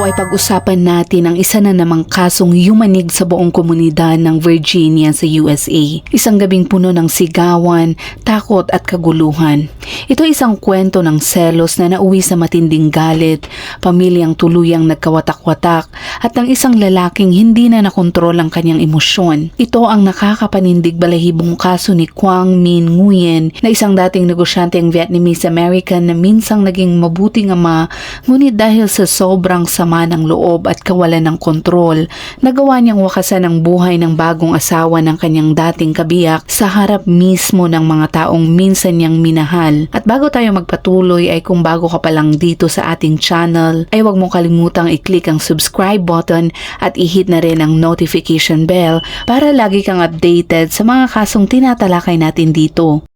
ay pag-usapan natin ang isa na namang kasong yumanig sa buong komunidad ng Virginia sa USA. Isang gabing puno ng sigawan, takot at kaguluhan. Ito ay isang kwento ng selos na nauwi sa matinding galit, pamilyang tuluyang nagkawatak-watak at ng isang lalaking hindi na nakontrol ang kanyang emosyon. Ito ang nakakapanindig balahibong kaso ni Quang Minh Nguyen na isang dating negosyanteng Vietnamese-American na minsang naging mabuting ama, ngunit dahil sa sobrang sama ng loob at kawalan ng kontrol, nagawa niyang wakasan ang buhay ng bagong asawa ng kanyang dating kabiyak sa harap mismo ng mga taong minsan niyang minahal. At bago tayo magpatuloy ay kung bago ka pa lang dito sa ating channel, ay huwag mong kalimutang i-click ang subscribe button at i-hit na rin ang notification bell para lagi kang updated sa mga kasong tinatalakay natin dito.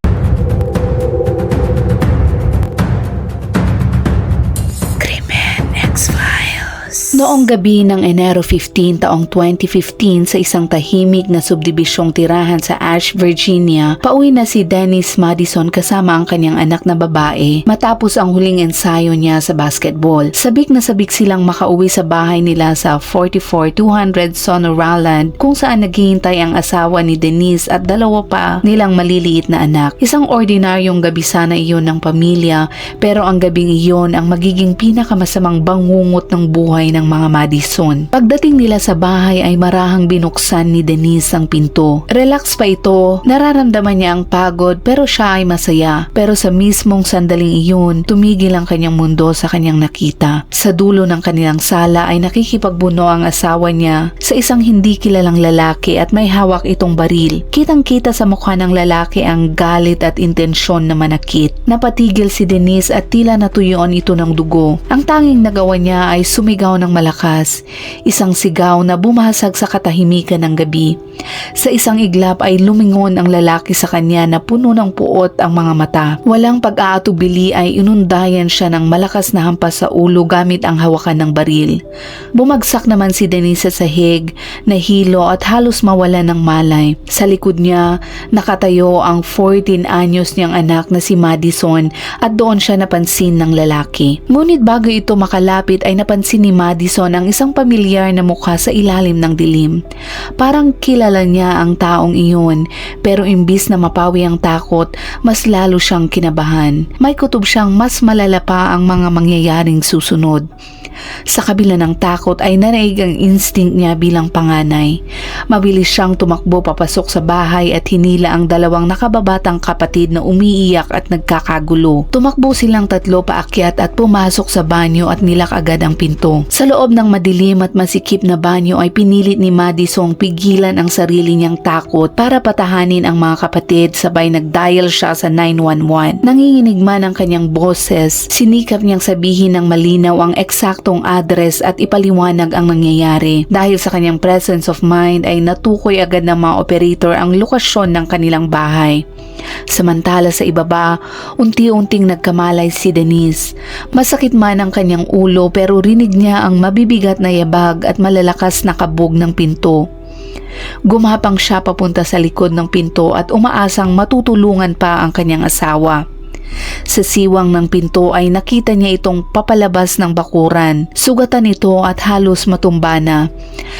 Noong gabi ng Enero 15 taong 2015 sa isang tahimik na subdibisyong tirahan sa Ash, Virginia, pauwi na si Dennis Madison kasama ang kanyang anak na babae matapos ang huling ensayo niya sa basketball. Sabik na sabik silang makauwi sa bahay nila sa 44200 Sonoraland kung saan naghihintay ang asawa ni Denise at dalawa pa nilang maliliit na anak. Isang ordinaryong gabi sana iyon ng pamilya, pero ang gabing iyon ang magiging pinakamasamang bangungot ng buhay ng mga Madison. Pagdating nila sa bahay ay marahang binuksan ni Denise ang pinto. Relax pa ito, nararamdaman niya ang pagod pero siya ay masaya. Pero sa mismong sandaling iyon, tumigil ang kanyang mundo sa kanyang nakita. Sa dulo ng kanilang sala ay nakikipagbuno ang asawa niya sa isang hindi kilalang lalaki at may hawak itong baril. Kitang-kita sa mukha ng lalaki ang galit at intensyon na manakit. Napatigil si Denise at tila natuyuan ito ng dugo. Ang tanging nagawa niya ay sumigaw ng malakas, isang sigaw na bumasag sa katahimikan ng gabi. Sa isang iglap ay lumingon ang lalaki sa kanya na puno ng puot ang mga mata. Walang pag-aatubili ay inundayan siya ng malakas na hampas sa ulo gamit ang hawakan ng baril. Bumagsak naman si Denise sa sahig, nahilo at halos mawala ng malay. Sa likod niya, nakatayo ang 14 anyos niyang anak na si Madison at doon siya napansin ng lalaki. Ngunit bago ito makalapit ay napansin ni Madison ang isang pamilyar na mukha sa ilalim ng dilim. Parang kilala niya ang taong iyon, pero imbis na mapawi ang takot, mas lalo siyang kinabahan. May kutob siyang mas malala pa ang mga mangyayaring susunod. Sa kabila ng takot ay nanaig ang instinct niya bilang panganay. Mabilis siyang tumakbo papasok sa bahay at hinila ang dalawang nakababatang kapatid na umiiyak at nagkakagulo. Tumakbo silang tatlo paakyat at pumasok sa banyo at nilak agad ang pinto. Sa loob ng madilim at masikip na banyo ay pinilit ni Madison pigilan ang sarili niyang takot para patahanin ang mga kapatid, sabay nag-dial siya sa 911. Nanginginig man ang kanyang boses, sinikap niyang sabihin ng malinaw ang eksaktong address at ipaliwanag ang nangyayari. Dahil sa kanyang presence of mind ay natukoy agad ng mga operator ang lokasyon ng kanilang bahay. Samantala sa ibaba, unti-unting nagkamalay si Denise. Masakit man ang kanyang ulo pero rinig niya ang mabibigat na yabag at malalakas na kabog ng pinto. Gumapang siya papunta sa likod ng pinto at umaasang matutulungan pa ang kanyang asawa. Sa siwang ng pinto ay nakita niya itong papalabas ng bakuran. Sugatan ito at halos matumba na.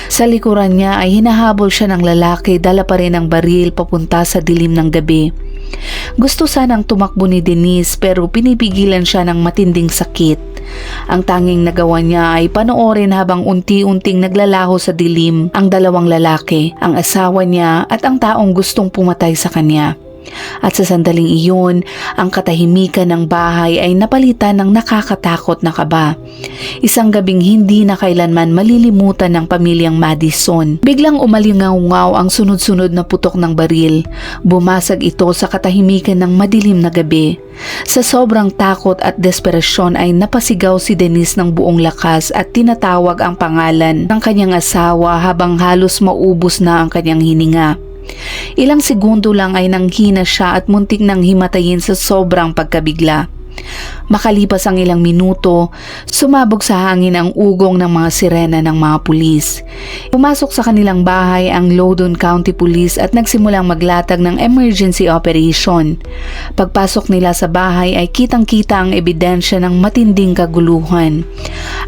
Sa likuran niya ay hinahabol siya ng lalaki, dala pa rin ang baril papunta sa dilim ng gabi. Gusto sanang tumakbo ni Denise pero pinipigilan siya ng matinding sakit. Ang tanging nagawa niya ay panoorin habang unti-unting naglalaho sa dilim ang dalawang lalaki, ang asawa niya at ang taong gustong pumatay sa kanya. At sa sandaling iyon, ang katahimikan ng bahay ay napalitan ng nakakatakot na kaba. Isang gabing hindi na kailanman malilimutan ng pamilyang Madison. Biglang umalingaw-ngaw ang sunod-sunod na putok ng baril. Bumasag ito sa katahimikan ng madilim na gabi. Sa sobrang takot at desperasyon ay napasigaw si Denise ng buong lakas at tinatawag ang pangalan ng kanyang asawa habang halos maubos na ang kanyang hininga. Ilang segundo lang ay nanghina siya at muntik nang himatayin sa sobrang pagkabigla. Makalipas ang ilang minuto, sumabog sa hangin ang ugong ng mga sirena ng mga pulis. Pumasok sa kanilang bahay ang Loudoun County Police at nagsimulang maglatag ng emergency operation. Pagpasok nila sa bahay ay kitang-kita ang ebidensya ng matinding kaguluhan.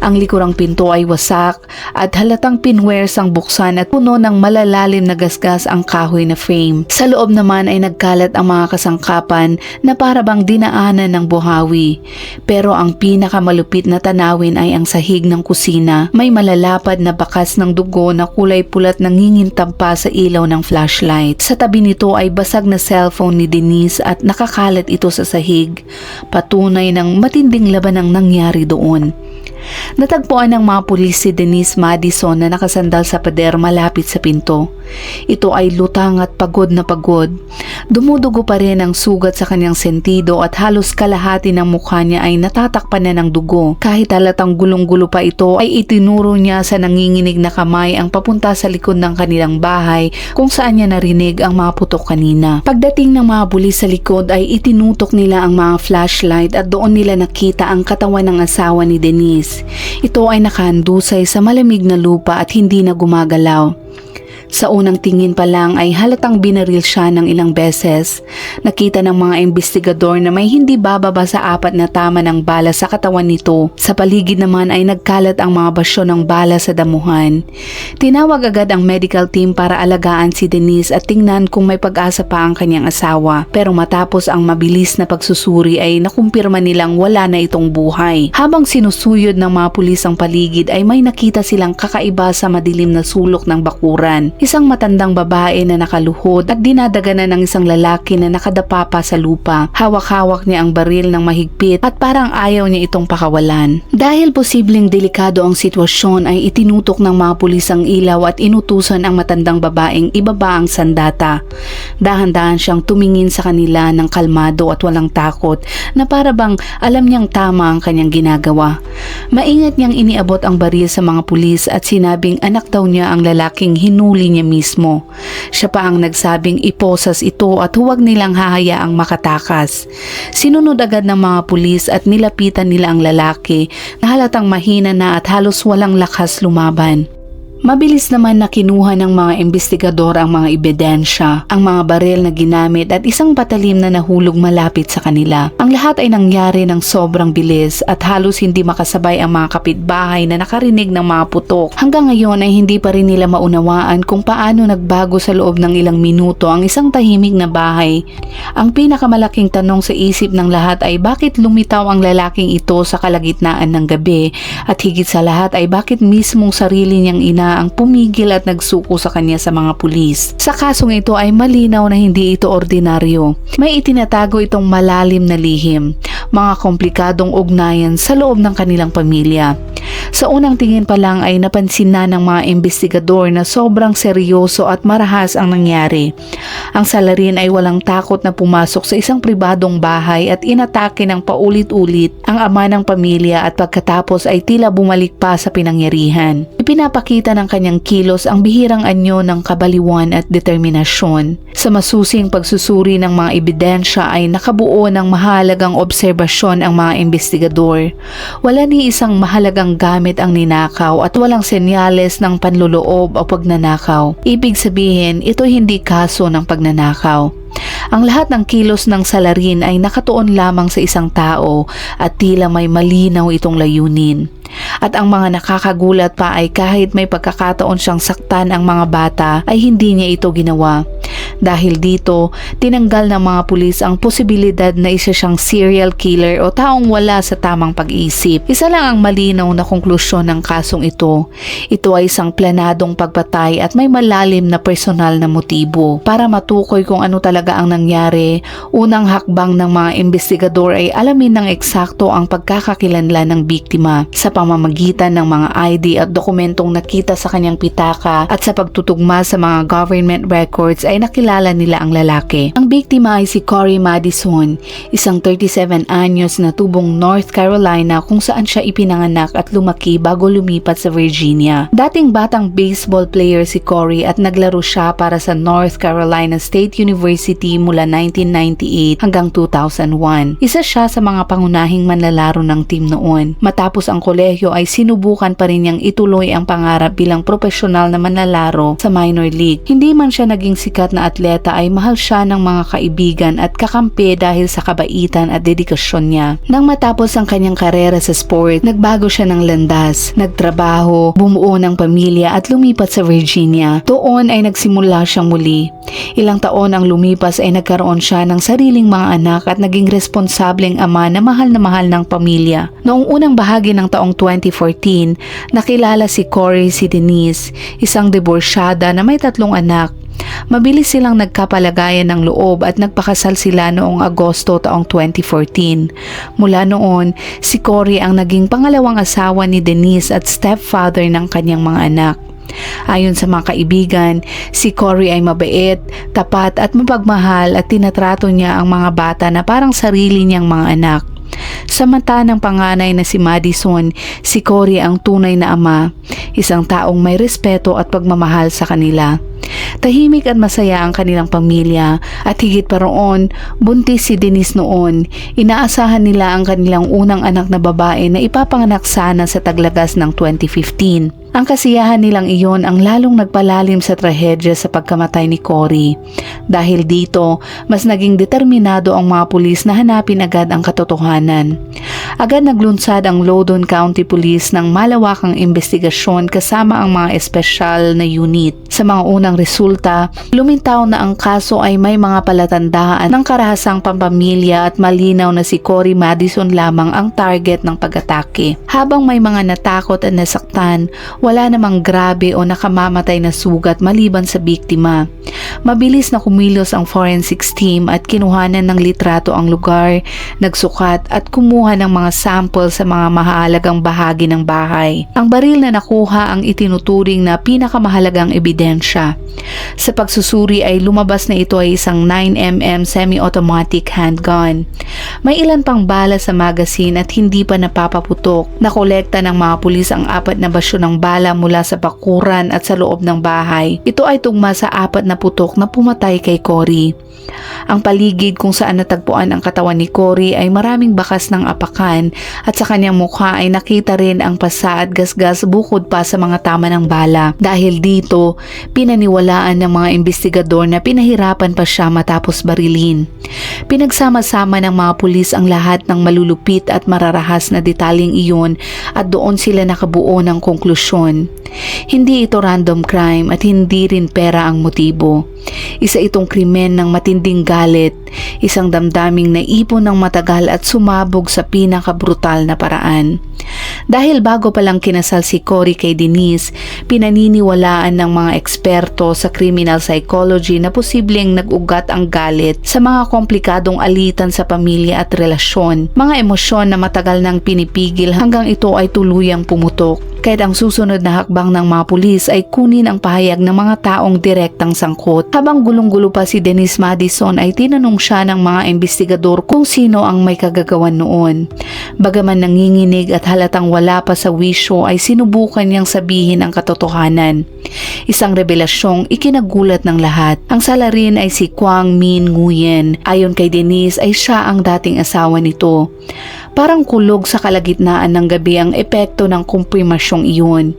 Ang likurang pinto ay wasak at halatang pinwers ang buksan at puno ng malalalim na gasgas ang kahoy na frame. Sa loob naman ay nagkalat ang mga kasangkapan na parabang dinaanan ng buhawi. Pero ang pinakamalupit na tanawin ay ang sahig ng kusina. May malalapad na bakas ng dugo na kulay pulat nangingintab pa sa ilaw ng flashlight. Sa tabi nito ay basag na cellphone ni Denise at nakakalat ito sa sahig. Patunay ng matinding laban ang nangyari doon. Natagpuan ng mga pulis si Denise Madison na nakasandal sa pader malapit sa pinto. Ito ay lutang at pagod na pagod. Dumudugo pa rin ang sugat sa kanyang sentido at halos kalahati ng mukha niya ay natatakpan na ng dugo. Kahit halatang gulong-gulo pa ito ay itinuro niya sa nanginginig na kamay ang papunta sa likod ng kanilang bahay kung saan niya narinig ang mga putok kanina. Pagdating ng mga pulis sa likod ay itinutok nila ang mga flashlight at doon nila nakita ang katawan ng asawa ni Denise. Ito ay nakahandusay sa malamig na lupa at hindi na gumagalaw. Sa unang tingin pa lang ay halatang binaril siya ng ilang beses. Nakita ng mga investigador na may hindi bababa sa 4 na tama ng bala sa katawan nito. Sa paligid naman ay nagkalat ang mga basyo ng bala sa damuhan. Tinawag agad ang medical team para alagaan si Denise at tingnan kung may pag-asa pa ang kanyang asawa. Pero matapos ang mabilis na pagsusuri ay nakumpirma nilang wala na itong buhay. Habang sinusuyod ng mga pulis ang paligid ay may nakita silang kakaiba sa madilim na sulok ng bakuran. Isang matandang babae na nakaluhod at dinadaganan ng isang lalaki na nakadapa pa sa lupa. Hawak-hawak niya ang baril ng mahigpit at parang ayaw niya itong pakawalan. Dahil posibleng delikado ang sitwasyon ay itinutok ng mga pulis ang ilaw at inutusan ang matandang babaeng ibaba ang sandata. Dahan-dahan siyang tumingin sa kanila ng kalmado at walang takot na parabang alam niyang tama ang kanyang ginagawa. Maingat niyang iniabot ang baril sa mga pulis at sinabing anak daw niya ang lalaking hinuli niya mismo. Siya pa ang nagsabing iposas ito at huwag nilang hahayaang makatakas. Sinunod agad ng mga pulis at nilapitan nila ang lalaki na halatang mahina na at halos walang lakas lumaban. Mabilis naman na kinuha ng mga investigador ang mga ebidensya, ang mga baril na ginamit at isang patalim na nahulog malapit sa kanila. Ang lahat ay nangyari ng sobrang bilis at halos hindi makasabay ang mga kapitbahay na nakarinig ng mga putok. Hanggang ngayon ay hindi pa rin nila maunawaan kung paano nagbago sa loob ng ilang minuto ang isang tahimik na bahay. Ang pinakamalaking tanong sa isip ng lahat ay bakit lumitaw ang lalaking ito sa kalagitnaan ng gabi at higit sa lahat ay bakit mismong sarili niyang ina ang pumigil at nagsuko sa kanya sa mga pulis. Sa kasong ito ay malinaw na hindi ito ordinaryo. May itinatago itong malalim na lihim, mga komplikadong ugnayan sa loob ng kanilang pamilya. Sa unang tingin pa lang ay napansin na ng mga investigador na sobrang seryoso at marahas ang nangyari. Ang salarin ay walang takot na pumasok sa isang pribadong bahay at inatake ng paulit-ulit ang ama ng pamilya at pagkatapos ay tila bumalik pa sa pinangyarihan. Ipinapakita ng kanyang kilos ang bihirang anyo ng kabaliwan at determinasyon. Sa masusing pagsusuri ng mga ebidensya ay nakabuo ng mahalagang obserbasyon ang mga investigador. Wala ni isang mahalagang gamit ang ninakaw at walang senyales ng panloloob o pagnanakaw. Ibig sabihin, ito hindi kaso ng pagnanakaw. Ang lahat ng kilos ng salarin ay nakatuon lamang sa isang tao at tila may malinaw itong layunin. At ang mga nakakagulat pa ay kahit may pagkakataon siyang saktan ang mga bata ay hindi niya ito ginawa. Dahil dito, tinanggal ng mga pulis ang posibilidad na isa siyang serial killer o taong wala sa tamang pag-iisip. Isa lang ang malinaw na konklusyon ng kasong ito. Ito ay isang planadong pagpatay at may malalim na personal na motibo. Para matukoy kung ano talaga ang nangyari, unang hakbang ng mga investigador ay alamin ng eksakto ang pagkakakilanlan ng biktima sa pamamagitan ng mga ID at dokumentong nakita sa kanyang pitaka at sa pagtutugma sa mga government records ay nakilala nakilala nila ang lalaki. Ang biktima ay si Cory Madison, isang 37 anyos na tubong North Carolina kung saan siya ipinanganak at lumaki bago lumipat sa Virginia. Dating batang baseball player si Cory at naglaro siya para sa North Carolina State University mula 1998 hanggang 2001. Isa siya sa mga pangunahing manlalaro ng team noon. Matapos ang kolehiyo ay sinubukan pa rin niyang ituloy ang pangarap bilang profesional na manlalaro sa minor league. Hindi man siya naging sikat na atleta ay mahal siya ng mga kaibigan at kakampi dahil sa kabaitan at dedikasyon niya. Nang matapos ang kanyang karera sa sport, nagbago siya ng landas, nagtrabaho, bumuo ng pamilya at lumipat sa Virginia. Doon ay nagsimula siyang muli. Ilang taon ang lumipas ay nagkaroon siya ng sariling mga anak at naging responsableng ama na mahal ng pamilya. Noong unang bahagi ng taong 2014, nakilala si Cory si Denise, isang diborsyada na may 3 anak. Mabilis silang nagkapalagayan ng loob at nagpakasal sila noong Agosto taong 2014. Mula noon, si Cory ang naging pangalawang asawa ni Denise at stepfather ng kanyang mga anak. Ayon sa mga kaibigan, si Cory ay mabait, tapat at mapagmahal at tinatrato niya ang mga bata na parang sarili niyang mga anak. Sa mata ng panganay na si Madison, si Cory ang tunay na ama, isang taong may respeto at pagmamahal sa kanila. Tahimik at masaya ang kanilang pamilya at higit pa roon, buntis si Denise noon. Inaasahan nila ang kanilang unang anak na babae na ipapanganak sana sa taglagas ng 2015. Ang kasiyahan nilang iyon ang lalong nagpalalim sa trahedya sa pagkamatay ni Cory. Dahil dito, mas naging determinado ang mga pulis na hanapin agad ang katotohanan. Agad naglunsad ang Loudoun County Police ng malawakang investigasyon kasama ang mga espesyal na unit. Sa mga unang resulta, lumitaw na ang kaso ay may mga palatandaan ng karahasang pampamilya at malinaw na si Cory Madison lamang ang target ng pag-atake. Habang may mga natakot at nasaktan, wala namang grabe o nakamamatay na sugat maliban sa biktima. Mabilis na kumilos ang forensics team at kinuhanan ng litrato ang lugar, nagsukat at kumuha ng mga sample sa mga mahalagang bahagi ng bahay. Ang baril na nakuha ang itinuturing na pinakamahalagang ebidensya. Sa pagsusuri ay lumabas na ito ay isang 9mm semi-automatic handgun. May ilan pang bala sa magazine at hindi pa napapaputok. Nakolekta ng mga pulis ang 4 na basyo ng bala mula sa bakuran at sa loob ng bahay. Ito ay tugma sa 4 na putok na pumatay kay Cory. Ang paligid kung saan natagpuan ang katawan ni Cory ay maraming bakas ng apakan at sa kanyang mukha ay nakita rin ang pasa at gasgas bukod pa sa mga tama ng bala. Dahil dito, pinaniwalaan ng mga investigador na pinahirapan pa siya matapos barilin. Pinagsama-sama ng mga pulis ang lahat ng malulupit at mararahas na detaling iyon at doon sila nakabuo ng konklusyon. Hindi ito random crime at hindi rin pera ang motibo. Isa itong krimen ng matinding galit, isang damdaming naipon ng matagal at sumabog sa pinakabrutal na paraan. Dahil bago pa lang kinasal si Cory kay Denise, pinaniniwalaan ng mga eksperto sa criminal psychology na posibleng nag-ugat ang galit sa mga komplikadong alitan sa pamilya at relasyon, mga emosyon na matagal nang pinipigil hanggang ito ay tuluyang pumutok. Kahit ang susunod na hakbang ng mga pulis ay kunin ang pahayag ng mga taong direktang sangkot. Habang gulong-gulo pa si Denise Madison ay tinanong siya ng mga investigador kung sino ang may kagagawan noon. Bagaman nanginginig at halatang wala pa sa wisyo ay sinubukan niyang sabihin ang katotohanan. Isang revelasyong ikinagulat ng lahat. Ang salarin ay si Kwang Min Nguyen. Ayon kay Denise ay siya ang dating asawa nito. Parang kulog sa kalagitnaan ng gabi ang epekto ng kumprimasyong iyon.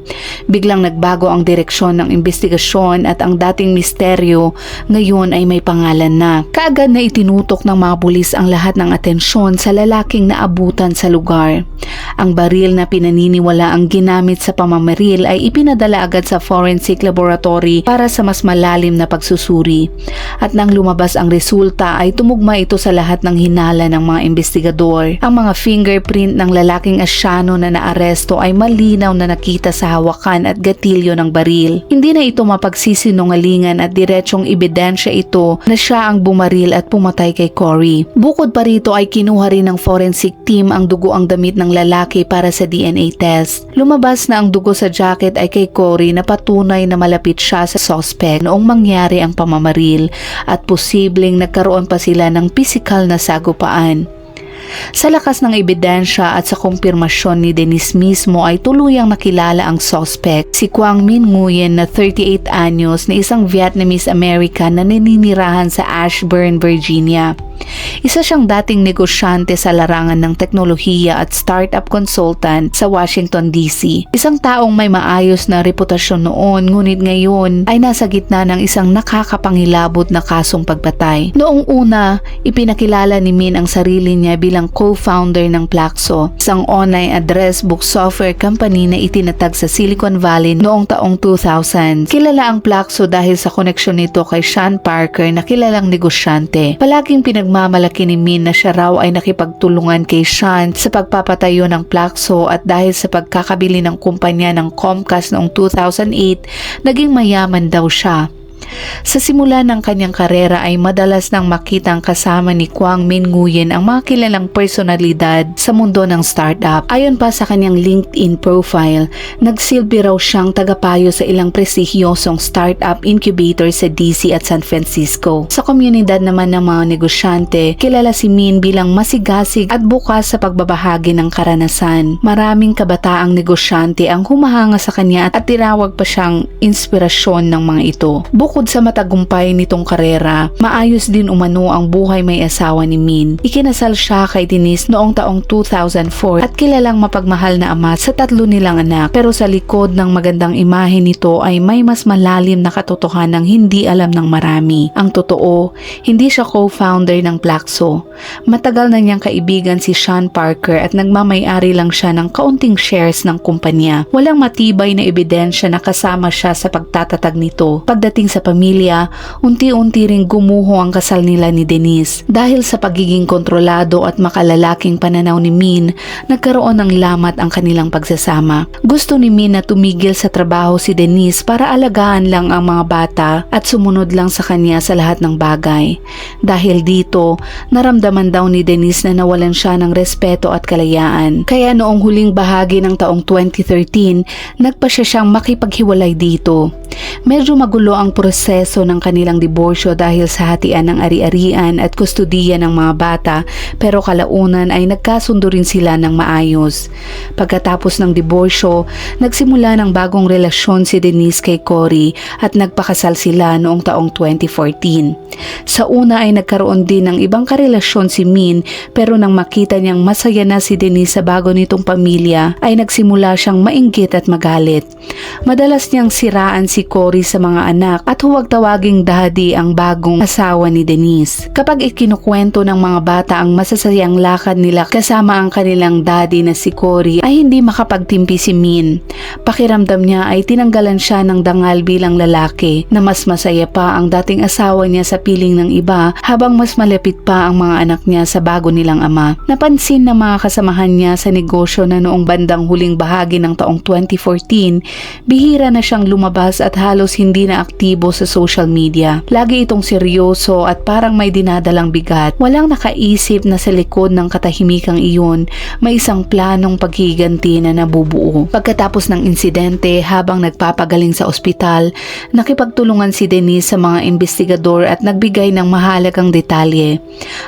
Biglang nagbago ang direksyon ng investigasyon at ang dating misteryo ngayon ay may pangalan na. Kaagad na itinutok ng mga pulis ang lahat ng atensyon sa lalaking naabutan sa lugar. Ang baril na pinaniniwala ang ginamit sa pamamaril ay ipinadala agad sa forensic laboratory para sa mas malalim na pagsusuri. At nang lumabas ang resulta ay tumugma ito sa lahat ng hinala ng mga investigador. Ang mga fingerprint ng lalaking Asyano na naaresto ay malinaw na nakita sa hawakan at gatilyo ng baril. Hindi na ito mapagsisinungalingan at diretsong ebidensya ito na siya ang bumaril at pumatay kay Cory. Bukod pa rito ay kinuha rin ng forensic team ang dugo ang damit ng lalaki lalaki para sa DNA test. Lumabas na ang dugo sa jacket ay kay Cory na patunay na malapit siya sa suspect noong mangyari ang pamamaril at posibleng nagkaroon pa sila ng pisikal na sagupaan. Sa lakas ng ebidensya at sa kumpirmasyon ni Denise mismo ay tuluyang nakilala ang suspect, si Quang Minh Nguyen na 38 anyos na isang Vietnamese American na naninirahan sa Ashburn, Virginia. Isa siyang dating negosyante sa larangan ng teknolohiya at startup consultant sa Washington DC. Isang taong may maayos na reputasyon noon, ngunit ngayon ay nasa gitna ng isang nakakapangilabot na kasong pagpatay. Noong una, ipinakilala ni Min ang sarili niya bilang co-founder ng Plaxo, isang online address book software company na itinatag sa Silicon Valley noong taong 2000. Kilala ang Plaxo dahil sa koneksyon nito kay Sean Parker na kilalang negosyante. Palaging pinagmamalaki ni Min na siya raw ay nakipagtulungan kay Sean sa pagpapatayo ng Plaxo at dahil sa pagkakabili ng kumpanya ng Comcast noong 2008, naging mayaman daw siya. Sa simula ng kanyang karera ay madalas nang makitang kasama ni Quang Minh Nguyen ang mga kilalang personalidad sa mundo ng startup. Ayon pa sa kanyang LinkedIn profile, nagsilbi raw siyang tagapayo sa ilang prestigyosong startup incubator sa DC at San Francisco. Sa komunidad naman ng mga negosyante, kilala si Min bilang masigasig at bukas sa pagbabahagi ng karanasan. Maraming kabataang negosyante ang humahanga sa kanya at tinawag pa siyang inspirasyon ng mga ito. Bukod sa matagumpay nitong karera, maayos din umano ang buhay may asawa ni Min. Ikinasal siya kay Denise noong taong 2004 at kilalang mapagmahal na ama sa 3 nilang anak. Pero sa likod ng magandang imahe nito ay may mas malalim na katotohanang hindi alam ng marami. Ang totoo, hindi siya co-founder ng Plaxo. Matagal na niyang kaibigan si Sean Parker at nagmamay-ari lang siya ng kaunting shares ng kumpanya. Walang matibay na ebidensya na kasama siya sa pagtatatag nito. Pagdating sa pamilya, unti-unti ring gumuho ang kasal nila ni Denise. Dahil sa pagiging kontrolado at makalalaking pananaw ni Min, nagkaroon ng lamat ang kanilang pagsasama. Gusto ni Min na tumigil sa trabaho si Denise para alagaan lang ang mga bata at sumunod lang sa kanya sa lahat ng bagay. Dahil dito, naramdaman daw ni Denise na nawalan siya ng respeto at kalayaan. Kaya noong huling bahagi ng taong 2013, nagpasya siyang makipaghiwalay dito. Medyo magulo ang proseso ng kanilang diborsyo dahil sa hatian ng ari-arian at kustudiya ng mga bata, pero kalaunan ay nagkasundo rin sila ng maayos. Pagkatapos ng diborsyo, nagsimula ng bagong relasyon si Denise kay Cory at nagpakasal sila noong taong 2014. Sa una ay nagkaroon din ng ibang karelasyon si Min, pero nang makita niyang masaya na si Denise sa bago nitong pamilya, ay nagsimula siyang mainggit at magalit. Madalas niyang siraan si Cory sa mga anak at huwag tawaging daddy ang bagong asawa ni Denise. Kapag ikinukwento ng mga bata ang masasayang lakad nila kasama ang kanilang daddy na si Cory, ay hindi makapagtimpi si Min. Pakiramdam niya ay tinanggalan siya ng dangal bilang lalaki, na mas masaya pa ang dating asawa niya sa piling ng iba habang mas malapit pa ang mga anak niya sa bago nilang ama. Napansin ng mga kasamahan niya sa negosyo na noong bandang huling bahagi ng taong 2014, bihira na siyang lumabas at halos hindi na aktibo sa social media. Lagi itong seryoso at parang may dinadalang bigat. Walang nakaisip na sa likod ng katahimikang iyon, may isang planong paghiganti na nabubuo. Pagkatapos ng insidente, habang nagpapagaling sa ospital, nakipagtulungan si Denise sa mga investigador at nagbigay ng mahalagang detalye.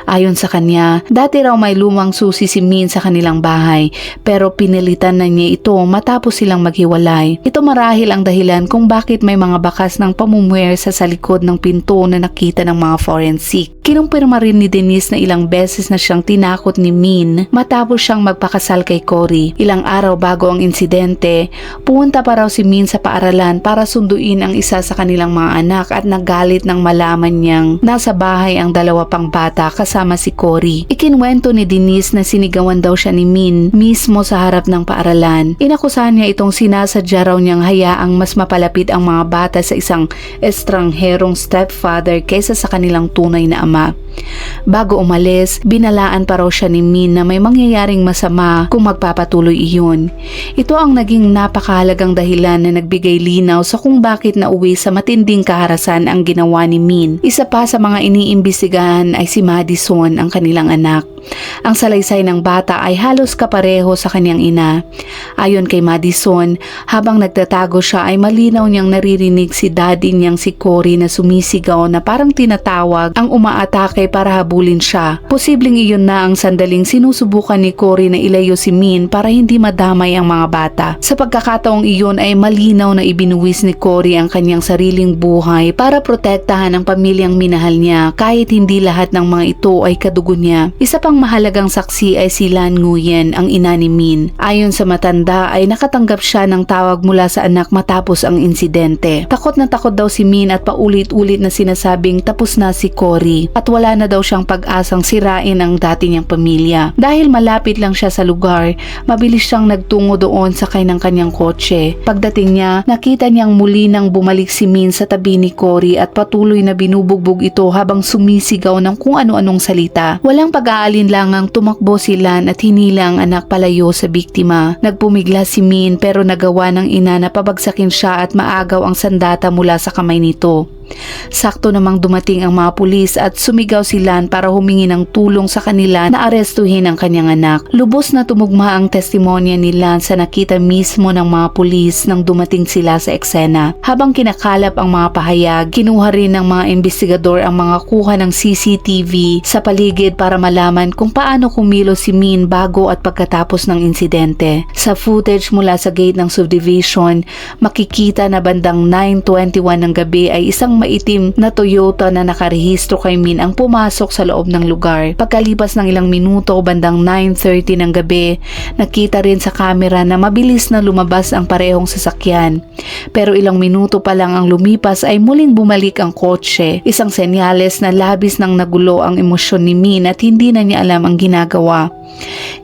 Ayon sa kanya, dati raw may lumang susi si Min sa kanilang bahay, pero pinilitan na niya ito matapos silang maghiwalay. Ito marahil ang dahilan kung bakit may mga bakas ng pamumuwersa sa likod ng pinto na nakita ng mga forensic. Kinumpirma rin ni Denise na ilang beses na siyang tinakot ni Min matapos siyang magpakasal kay Cory. Ilang araw bago ang insidente, pumunta pa raw si Min sa paaralan para sunduin ang isa sa kanilang mga anak at nagalit nang malaman niyang nasa bahay ang 2 pang bata kasama si Cory. Ikinwento ni Denise na sinigawan daw siya ni Min mismo sa harap ng paaralan. Inakusahan niya itong sinasadya raw niyang hayaang mas mapalapit ang mga bata sa isang estrangherong stepfather kaysa sa kanilang tunay na ama. ama. Bago umalis, binalaan pa raw siya ni Min na may mangyayaring masama kung magpapatuloy iyon. Ito ang naging napakahalagang dahilan na nagbigay linaw sa kung bakit nauwi sa matinding kaharasan ang ginawa ni Min. Isa pa sa mga iniimbestigahan ay si Madison, ang kanilang anak. Ang salaysay ng bata ay halos kapareho sa kanyang ina. Ayon kay Madison, habang nagtatago siya ay malinaw niyang naririnig si daddy niyang si Cory na sumisigaw na parang tinatawag ang umaatake para habulin siya. Posibleng iyon na ang sandaling sinusubukan ni Cory na ilayo si Min para hindi madamay ang mga bata. Sa pagkakataong iyon ay malinaw na ibinuwis ni Cory ang kanyang sariling buhay para protektahan ang pamilyang minahal niya kahit hindi lahat ng mga ito ay kadugo niya. Isa pang mahalagang saksi ay si Lan Nguyen, ang ina ni Min. Ayon sa matanda ay nakatanggap siya ng tawag mula sa anak matapos ang insidente. Takot na takot daw si Min at paulit-ulit na sinasabing tapos na si Cory at wala na daw siyang pag-asang sirain ang dati niyang pamilya. Dahil malapit lang siya sa lugar, mabilis siyang nagtungo doon sakay ng kanyang kotse. Pagdating niya, nakita niyang muli nang bumalik si Min sa tabi ni Cory at patuloy na binubugbog ito habang sumisigaw ng kung ano-anong salita. Walang pag-aalinlangang tumakbo si Lan at hinila ang anak palayo sa biktima. Nagpumigla si Min pero nagawa ng ina na pabagsakin siya at maagaw ang sandata mula sa kamay nito. Sakto namang dumating ang mga pulis at sumigaw si Lan para humingi ng tulong sa kanila na arestuhin ang kanyang anak. Lubos na tumugma ang testimonya ni Lan sa nakita mismo ng mga pulis nang dumating sila sa eksena. Habang kinakalap ang mga pahayag, kinuha rin ng mga investigador ang mga kuha ng CCTV sa paligid para malaman kung paano kumilos si Min bago at pagkatapos ng insidente. Sa footage mula sa gate ng subdivision, makikita na bandang 9:21 ng gabi ay isang maitim na Toyota na nakarehistro kay Min ang pumasok sa loob ng lugar. Pagkalipas ng ilang minuto, bandang 9:30 ng gabi, nakita rin sa kamera na mabilis na lumabas ang parehong sasakyan. Pero ilang minuto pa lang ang lumipas ay muling bumalik ang kotse, isang senyales na labis nang nagulo ang emosyon ni Min at hindi na niya alam ang ginagawa.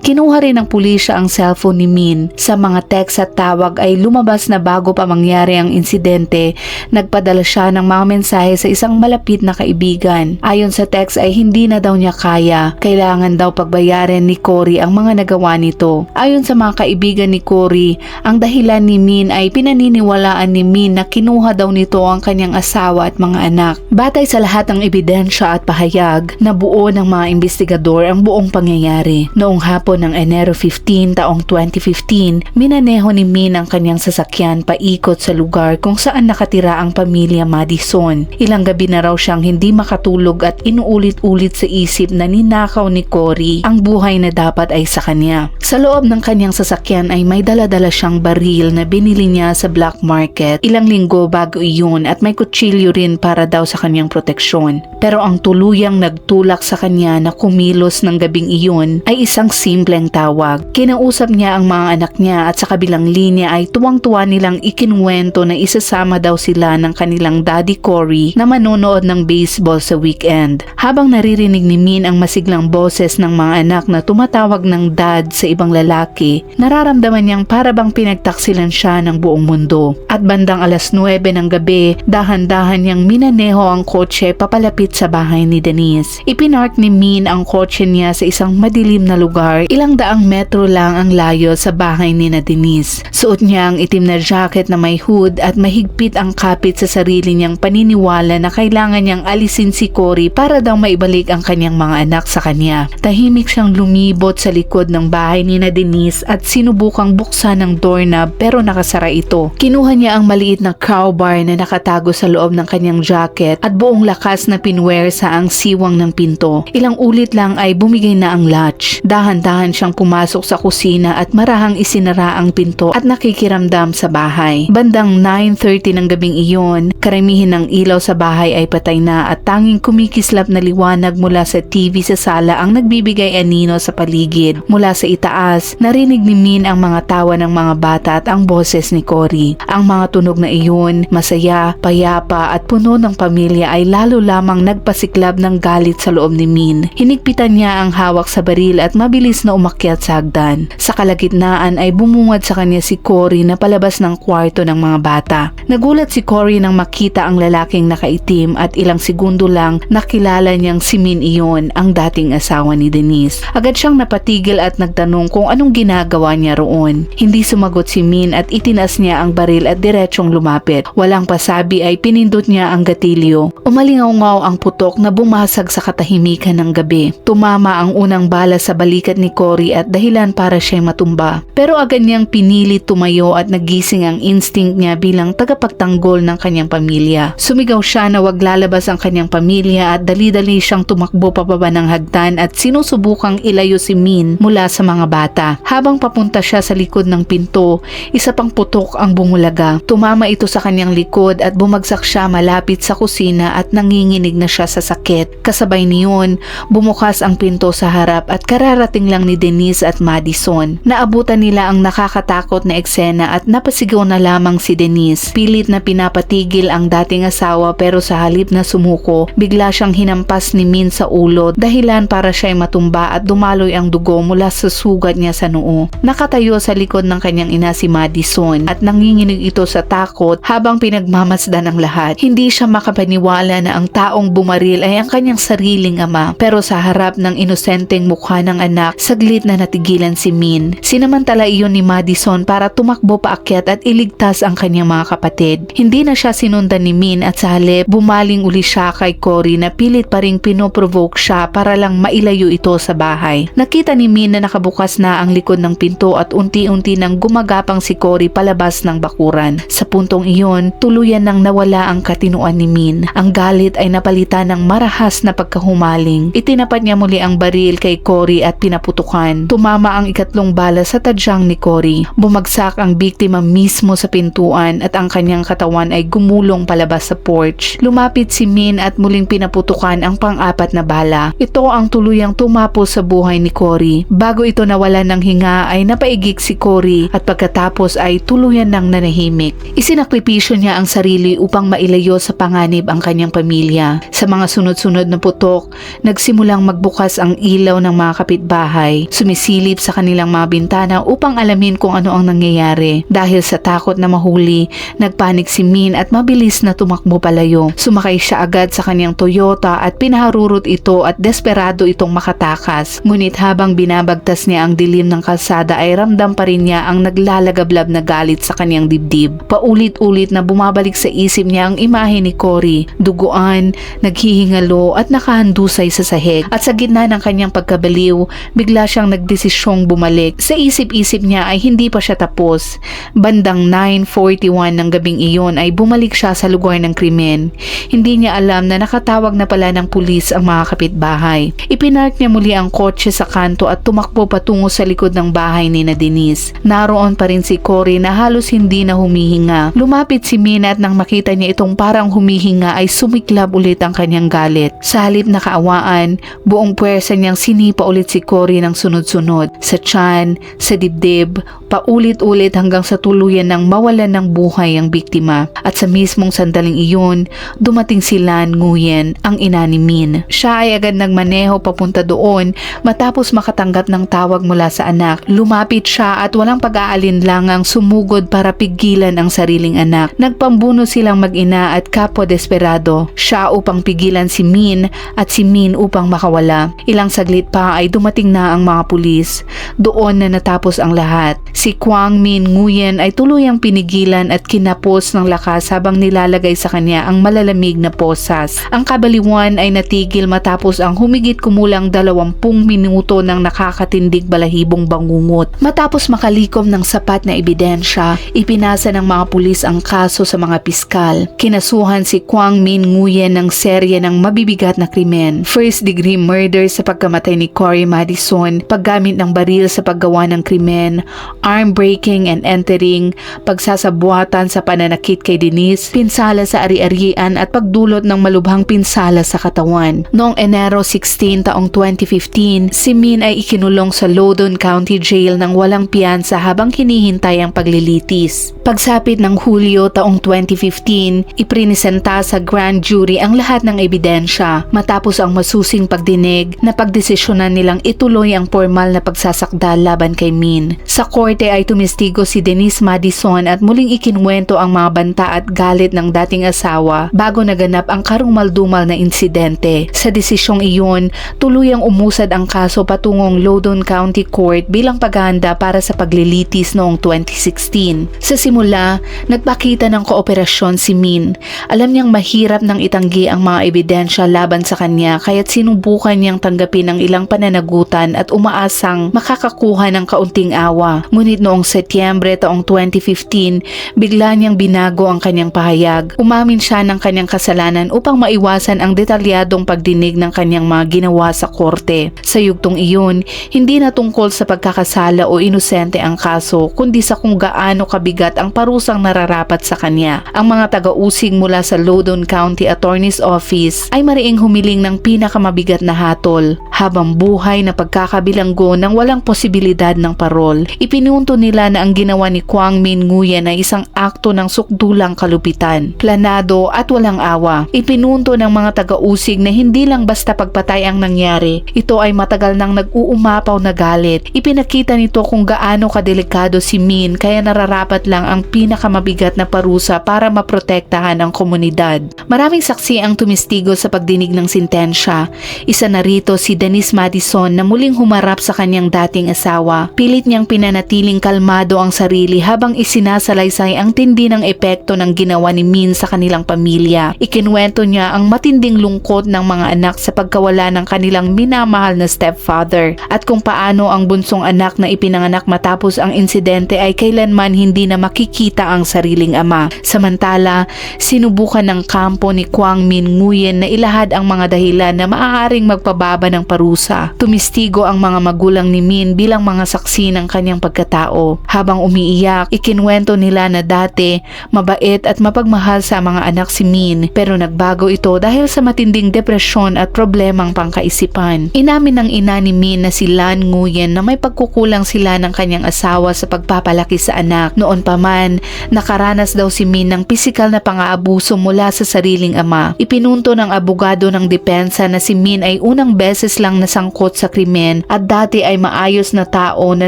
Kinuha rin ng pulisya ang cellphone ni Min. Sa mga text at tawag ay lumabas na bago pa mangyari ang insidente, nagpadala siya ng mga mensahe sa isang malapit na kaibigan. Ayon sa text ay hindi na daw niya kaya. Kailangan daw pagbayaran ni Cory ang mga nagawa nito. Ayon sa mga kaibigan ni Cory, ang dahilan ni Min ay pinaniniwalaan ni Min na kinuha daw nito ang kanyang asawa at mga anak. Batay sa lahat ng ebidensya at pahayag, nabuo ng mga investigador ang buong pangyayari. Noong hapon ng Enero 15 taong 2015, minaneho ni Min ang kanyang sasakyan paikot sa lugar kung saan nakatira ang pamilya Madison. Ilang gabi na raw siyang hindi makatulog at inuulit-ulit sa isip na ninakaw ni Cory ang buhay na dapat ay sa kanya. Sa loob ng kanyang sasakyan ay may dala-dala siyang baril na binili niya sa black market ilang linggo bago iyon at may kutsilyo rin para daw sa kanyang proteksyon. Pero ang tuluyang nagtulak sa kanya na kumilos ng gabing iyon ay isang simpleng tawag. Kinausap niya ang mga anak niya at sa kabilang linya ay tuwang-tuwa nilang ikinuwento na isasama daw sila ng kanilang daddy Cory na manonood ng baseball sa weekend. Habang naririnig ni Min ang masiglang boses ng mga anak na tumatawag ng dad sa ibang lalaki, nararamdaman niyang para bang pinagtaksilan siya ng buong mundo. At bandang 9:00 ng gabi, dahan-dahan niyang minaneho ang kotse papalapit sa bahay ni Denise. Ipinark ni Min ang kotse niya sa isang madilim na lugar, ilang daang metro lang ang layo sa bahay ni Denise. Suot niya ang itim na jacket na may hood at mahigpit ang kapit sa sarili niyang paniniwala na kailangan niyang alisin si Cory para daw maibalik ang kanyang mga anak sa kanya. Tahimik siyang lumibot sa likod ng bahay ni Denise at sinubukang buksan ang doorknob pero nakasara ito. Kinuha niya ang maliit na crowbar na nakatago sa loob ng kanyang jacket at buong lakas na pinwersa ang siwang ng pinto. Ilang ulit lang ay bumigay na ang latch. Dahan-dahan siyang pumasok sa kusina at marahang isinara ang pinto at nakikiramdam sa bahay. Bandang 9:30 ng gabing iyon, karamihan ng ilaw sa bahay ay patay na at tanging kumikislap na liwanag mula sa TV sa sala ang nagbibigay anino sa paligid. Mula sa itaas, narinig ni Min ang mga tawa ng mga bata at ang boses ni Cory. Ang mga tunog na iyon, masaya, payapa at puno ng pamilya ay lalo lamang nagpasiklab ng galit sa loob ni Min. Hinigpitan niya ang hawak sa baril at mabilis na umakyat sa hagdan. Sa kalagitnaan ay bumungad sa kanya si Cory na palabas ng kwarto ng mga bata. Nagulat si Cory nang makita ang lalaking nakaitim at ilang segundo lang nakilala niyang si Min iyon, ang dating asawa ni Denise. Agad siyang napatigil at nagtanong kung anong ginagawa niya roon. Hindi sumagot si Min at itinaas niya ang baril at diretsong lumapit. Walang pasabi ay pinindot niya ang gatilyo. Umalingaw-ngaw ang putok na bumasag sa katahimikan ng gabi. Tumama ang unang bala sa balikat ni Cory at dahilan para siya'y matumba. Pero agad niyang pinilit tumayo at nagising ang instinct niya bilang tagapagtanggol ng kanyang pamilya. Sumigaw siya na wag lalabas ang kanyang pamilya at dali-dali siyang tumakbo pababa ng hagdan at sinusubukang ilayo si Min mula sa mga bata. Habang papunta siya sa likod ng pinto, isa pang putok ang bumulaga. Tumama ito sa kanyang likod at bumagsak siya malapit sa kusina at nanginginig na siya sa sakit. Kasabay niyon, bumukas ang pinto sa harap at kararating lang ni Denise at Madison. Naabutan nila ang nakakatakot na eksena at napasigaw na lamang si Denise. Pilit na pinapatigil ang dating asawa pero sa halip na sumuko, bigla siyang hinampas ni Min sa ulo dahilan para siya'y matumba at dumaloy ang dugo mula sa sugat niya sa noo. Nakatayo sa likod ng kanyang ina si Madison at nanginginig ito sa takot habang pinagmamasdan ng lahat. Hindi siya makapaniwala na ang taong bumaril ay ang kanyang sariling ama, pero sa harap ng inosenteng mukha ng anak, saglit na natigilan si Min. Sinamantala iyon ni Madison para tumakbo paakyat at iligtas ang kanyang mga kapatid. Hindi na siya sinundan ni Min at sa halip, bumaling uli siya kay Cory na pilit pa ring pinoprovoke siya para lang mailayo ito sa bahay. Nakita ni Min na nakabukas na ang likod ng pinto at unti-unti nang gumagapang si Cory palabas ng bakuran. Sa puntong iyon, tuluyan nang nawala ang katinuan ni Min. Ang galit ay napalitan ng marahas na pagkahumaling. Itinapat niya muli ang baril kay Cory at pinaputukan. Tumama ang ikatlong bala sa tadyang ni Cory. Bumagsak ang biktima mismo sa pintuan at ang kanyang katawan ay gumulong palabas sa porch. Lumapit si Min at muling pinaputukan ang pang-apat na bala. Ito ang tuluyang tumapos sa buhay ni Cory. Bago ito nawala ng hinga ay napaigik si Cory at pagkatapos ay tuluyan ng nanahimik. Isinakripisyo niya ang sarili upang mailayo sa panganib ang kanyang pamilya. Sa mga sunod-sunod na putok, nagsimulang magbukas ang ilaw ng mga kapitbahay. Sumisilip sa kanilang mga bintana upang alamin kung ano ang nangyayari. Dahil sa takot na mahuli, nagpanik si Min at mabilis na tumakbo palayo. Sumakay siya agad sa kanyang Toyota at pinaharurot ito at desperado itong makatakas. Ngunit habang binabagtas niya ang dilim ng kalsada ay ramdam pa rin niya ang naglalagablab na galit sa kanyang dibdib. Paulit-ulit na bumabalik sa isip niya ang imahe ni Cory, duguan, naghihingalo at nakahandusay sa sahig. At sa gitna ng kanyang pagkabaliw, bigla siyang nagdesisyong bumalik. Sa isip-isip niya ay hindi pa siya tapos. Bandang 9:41 ng gabing iyon ay bumalik siya sa lugar ng krimen. Hindi niya alam na nakatawag na pala ng pulis ang mga kapitbahay. Ipinark niya muli ang kotse sa kanto at tumakbo patungo sa likod ng bahay ni Denise. Naroon pa rin si Cory na halos hindi na humihinga. Lumapit si Mina at nang makita niya itong parang humihinga ay sumiklab ulit ang kanyang galit. Sa halip na kaawaan, buong puwersa niyang sinipa ulit si Cory ng sunod-sunod. Sa tiyan, sa dibdib, paulit-ulit hanggang sa tuluyan ng mawalan ng buhay ang biktima. At sa mismong sandaling iyon, dumating si Lan Nguyen, ang ina ni Min. Siya ay agad nagmaneho papunta doon matapos makatanggap ng tawag mula sa anak. Lumapit siya at walang pag-aalinlangang sumugod para pigilan ang sariling anak. Nagpambuno silang mag-ina at kapwa desperado. Siya upang pigilan si Min at si Min upang makawala. Ilang saglit pa ay dumating na ang mga pulis. Doon na natapos ang lahat. Si Quang Min Nguyen ay tuluyang pinigilan at kinapos ng lakas habang nilalagay sa kanya ang malalamig na posas. Ang kabaliwan ay natigil matapos ang humigit kumulang 20 minuto ng nakakatindig balahibong bangungot. Matapos makalikom ng sapat na ebidensya, ipinasa ng mga pulis ang kaso sa mga piskal. Kinasuhan si Quang Min Nguyen ng serye ng mabibigat na krimen. First degree murder sa pagkamatay ni Cory Madison, paggamit ng baril sa paggawa ng krimen, arm breaking and entering, pagsasabuatan sa pananakit kay Denise, pinsala sa ari-arian at pagdulot ng malubhang pinsala sa katawan. Noong Enero 16 taong 2015, si Min ay ikinulong sa Loudoun County Jail ng walang piyansa habang hinihintay ang paglilitis. Pagsapit ng Hulyo taong 2015, iprinisenta sa grand jury ang lahat ng ebidensya. Matapos ang masusing pagdinig, napagdesisyonan nilang ituloy ang formal na pagsasakdal laban kay Min. Sa korte ay tumistigo si Denise Madison at muling ikinwento ang mga banta at galit ng dating dating asawa bago naganap ang karumaldumal na insidente. Sa desisyong iyon, tuluyang umusad ang kaso patungong Loudoun County Court bilang paghahanda para sa paglilitis noong 2016. Sa simula, nagpakita ng kooperasyon si Min. Alam niyang mahirap nang itanggi ang mga ebidensya laban sa kanya kaya't sinubukan niyang tanggapin ang ilang pananagutan at umaasang makakakuha ng kaunting awa. Ngunit noong Setyembre taong 2015, bigla niyang binago ang kanyang pahayag. Umamin siya ng kanyang kasalanan upang maiwasan ang detalyadong pagdinig ng kanyang mga ginawa sa korte. Sa yugtong iyon, hindi na tungkol sa pagkakasala o inosente ang kaso, kundi sa kung gaano kabigat ang parusang nararapat sa kanya. Ang mga taga-usig mula sa Loudoun County Attorney's Office ay mariing humiling ng pinakamabigat na hatol, habang buhay na pagkakabilanggo ng walang posibilidad ng parol. Ipinunto nila na ang ginawa ni Kwang Min Nguyen ay isang akto ng sukdulang kalupitan, planado at walang awa. Ipinunto ng mga taga-usig na hindi lang basta pagpatay ang nangyari, ito ay matagal nang nag-uumapaw na galit. Ipinakita nito kung gaano kadelikado si Min kaya nararapat lang ang pinakamabigat na parusa para maprotektahan ang komunidad. Maraming saksi ang tumistigo sa pagdinig ng sintensya. Isa na rito si Denise Madison na muling humarap sa kanyang dating asawa. Pilit niyang pinanatiling kalmado ang sarili habang isinasalaysay ang tindi ng epekto ng ginawa ni Min sa kanilang pamilya. Ikinwento niya ang matinding lungkot ng mga anak sa pagkawala ng kanilang minamahal na stepfather at kung paano ang bunsong anak na ipinanganak matapos ang insidente ay kailanman hindi na makikita ang sariling ama. Samantala, sinubukan ng kampo ni Kwang Min Nguyen na ilahad ang mga dahilan na maaaring magpababa ng parusa. Tumistigo ang mga magulang ni Min bilang mga saksi ng kanyang pagkatao. Habang umiiyak, ikinwento nila na dati mabait at mapagmahal sa mga anak si Min pero nagbago ito dahil sa matinding depresyon at problemang pangkaisipan. Inamin ng ina ni Min na si Lan Nguyen na may pagkukulang sila ng kanyang asawa sa pagpapalaki sa anak. Noon pa man, nakaranas daw si Min ng pisikal na pang-aabuso mula sa sariling ama. Ipinunto ng abogado ng depensa na si Min ay unang beses lang nasangkot sa krimen at dati ay maayos na tao na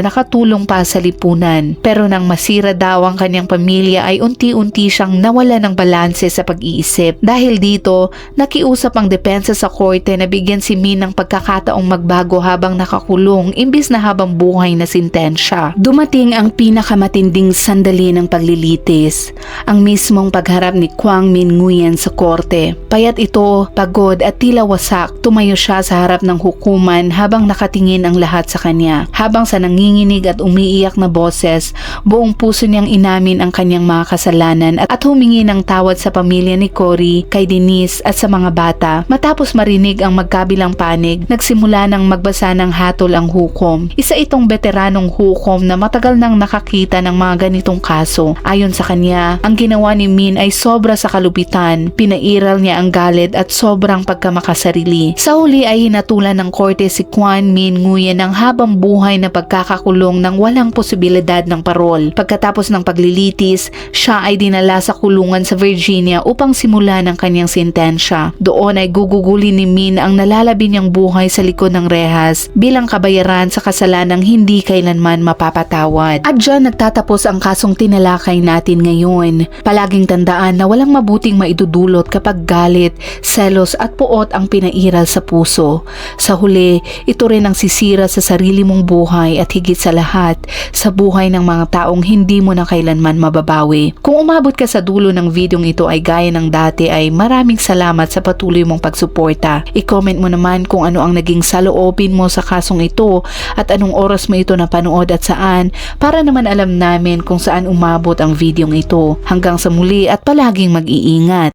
nakatulong pa sa lipunan. Pero nang masira daw ang kanyang pamilya ay unti-unti siyang nawala ng balanse sa pag-iisip. Dahil dito, nakiusap ang depensa sa korte na bigyan si Min ng pagkakataong magbago habang nakakulong imbis na habang buhay na sintensya. Dumating ang pinakamatinding sandali ng paglilitis, ang mismong pagharap ni Kwang Min Nguyen sa korte. Payat ito, pagod at tila wasak, tumayo siya sa harap ng hukuman habang nakatingin ang lahat sa kanya. Habang sa nanginginig at umiiyak na boses, buong puso niyang inamin ang kanyang mga kasalanan at humingi ng tawad sa pamilya ni Cory, kay Denise at sa mga bata. Matapos marinig ang magkabilang panig, nagsimula ng magbasa ng hatol ang hukom. Isa itong veteranong hukom na matagal nang nakakita ng mga ganitong kaso. Ayon sa kanya, ang ginawa ni Min ay sobra sa kalupitan. Pinairal niya ang galit at sobrang pagkamakasarili. Sa huli ay hinatulan ng korte si Kwang Min Nguyen ng habang buhay na pagkakakulong ng walang posibilidad ng parol. Pagkatapos ng paglilitis, siya ay dinala sa kulungan sa Virginia upang simulan ang kanyang sintensya. Doon ay gugugulin ni Min ang nalalabi niyang buhay sa likod ng rehas bilang kabayaran sa kasalanang hindi kailanman mapapatawad. At dyan nagtatapos ang kasong tinalakay natin ngayon. Palaging tandaan na walang mabuting maidudulot kapag galit, selos at puot ang pinairal sa puso. Sa huli, ito rin ang sisira sa sarili mong buhay at higit sa lahat, sa buhay ng mga taong hindi mo na kailanman mababawi. Kung umabot ka sa dulo ng videong ito ay gaya ng dati ay maraming salamat sa patuloy mong pagsuporta. I-comment mo naman kung ano ang naging saloobin mo sa kasong ito at anong oras mo ito napanood at saan para naman alam namin kung saan umabot ang videong ito. Hanggang sa muli at palaging mag-iingat.